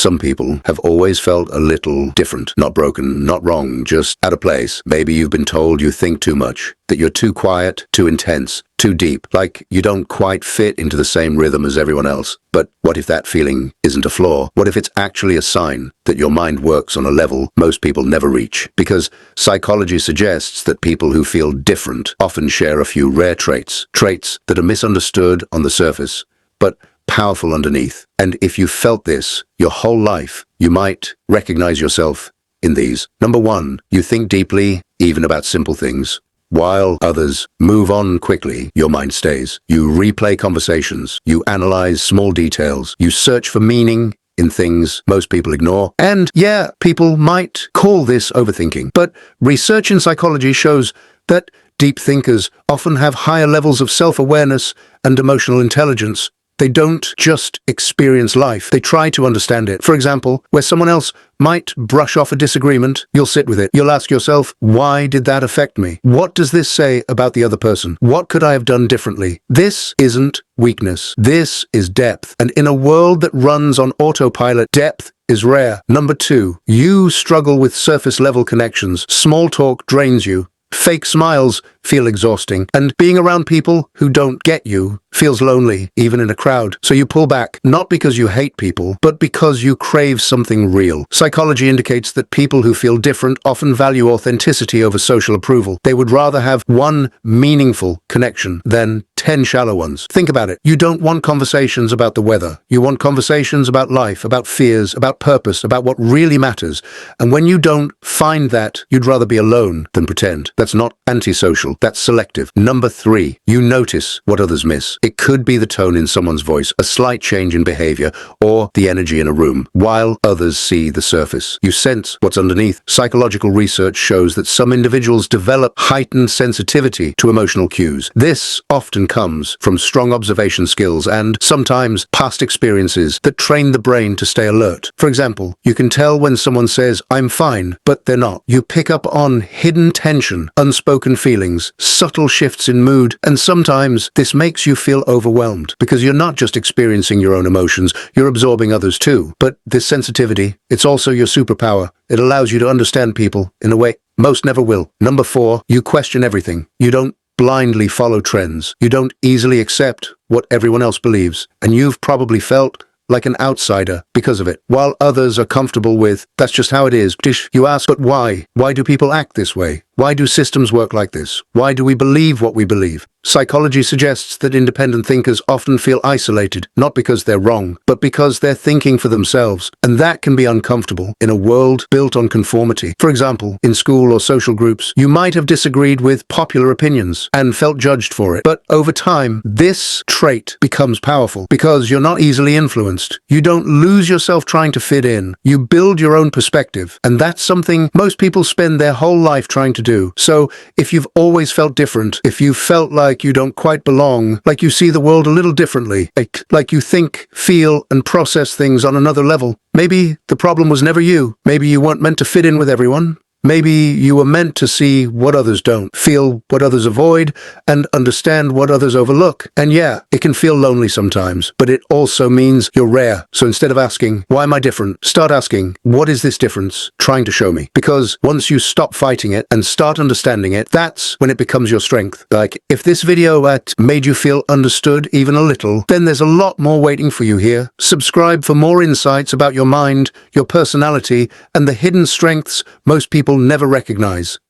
Some people have always felt a little different, not broken, not wrong, just out of place. Maybe you've been told you think too much, that you're too quiet, too intense, too deep, like you don't quite fit into the same rhythm as everyone else. But what if that feeling isn't a flaw? What if it's actually a sign that your mind works on a level most people never reach? Because psychology suggests that people who feel different often share a few rare traits that are misunderstood on the surface, but powerful underneath. And if you felt this your whole life, you might recognize yourself in these. Number one, you think deeply, even about simple things. While others move on quickly, your mind stays. You replay conversations, you analyze small details, you search for meaning in things most people ignore. And yeah, people might call this overthinking, but research in psychology shows that deep thinkers often have higher levels of self-awareness and emotional intelligence. They don't just experience life, they try to understand it. For example, where someone else might brush off a disagreement, you'll sit with it. You'll ask yourself, why did that affect me? What does this say about the other person? What could I have done differently? This isn't weakness. This is depth. And in a world that runs on autopilot, depth is rare. Number two, you struggle with surface-level connections. Small talk drains you. Fake smiles feel exhausting, and being around people who don't get you feels lonely, even in a crowd. So you pull back, not because you hate people, but because you crave something real. Psychology indicates that people who feel different often value authenticity over social approval. They would rather have one meaningful connection than 10 shallow ones. Think about it. You don't want conversations about the weather. You want conversations about life, about fears, about purpose, about what really matters. And when you don't find that, you'd rather be alone than pretend. That's not antisocial. That's selective. Number three, you notice what others miss. It could be the tone in someone's voice, a slight change in behavior, or the energy in a room, while others see the surface. You sense what's underneath. Psychological research shows that some individuals develop heightened sensitivity to emotional cues. This often comes from strong observation skills and sometimes past experiences that train the brain to stay alert. For example, you can tell when someone says, "I'm fine," but they're not. You pick up on hidden tension, unspoken feelings, subtle shifts in mood, and sometimes this makes you feel overwhelmed because you're not just experiencing your own emotions, you're absorbing others too. But this sensitivity, it's also your superpower. It allows you to understand people in a way most never will. Number four, you question everything. You don't blindly follow trends. You don't easily accept what everyone else believes, and you've probably felt like an outsider because of it. While others are comfortable with, that's just how it is, you ask, but why? Why do people act this way? Why do systems work like this? Why do we believe what we believe? Psychology suggests that independent thinkers often feel isolated, not because they're wrong, but because they're thinking for themselves. And that can be uncomfortable in a world built on conformity. For example, in school or social groups, you might have disagreed with popular opinions and felt judged for it. But over time, this trait becomes powerful because you're not easily influenced. You don't lose yourself trying to fit in. You build your own perspective. And that's something most people spend their whole life trying to do. So if you've always felt different, if you felt like you don't quite belong, like you see the world a little differently, like you think, feel, and process things on another level, maybe the problem was never you. Maybe you weren't meant to fit in with everyone. Maybe you were meant to see what others don't, feel what others avoid, and understand what others overlook. And yeah, it can feel lonely sometimes, but it also means you're rare. So instead of asking, why am I different? Start asking, what is this difference trying to show me? Because once you stop fighting it and start understanding it, that's when it becomes your strength. Like, if this video made you feel understood even a little, then there's a lot more waiting for you here. Subscribe for more insights about your mind, your personality, and the hidden strengths most people never recognize.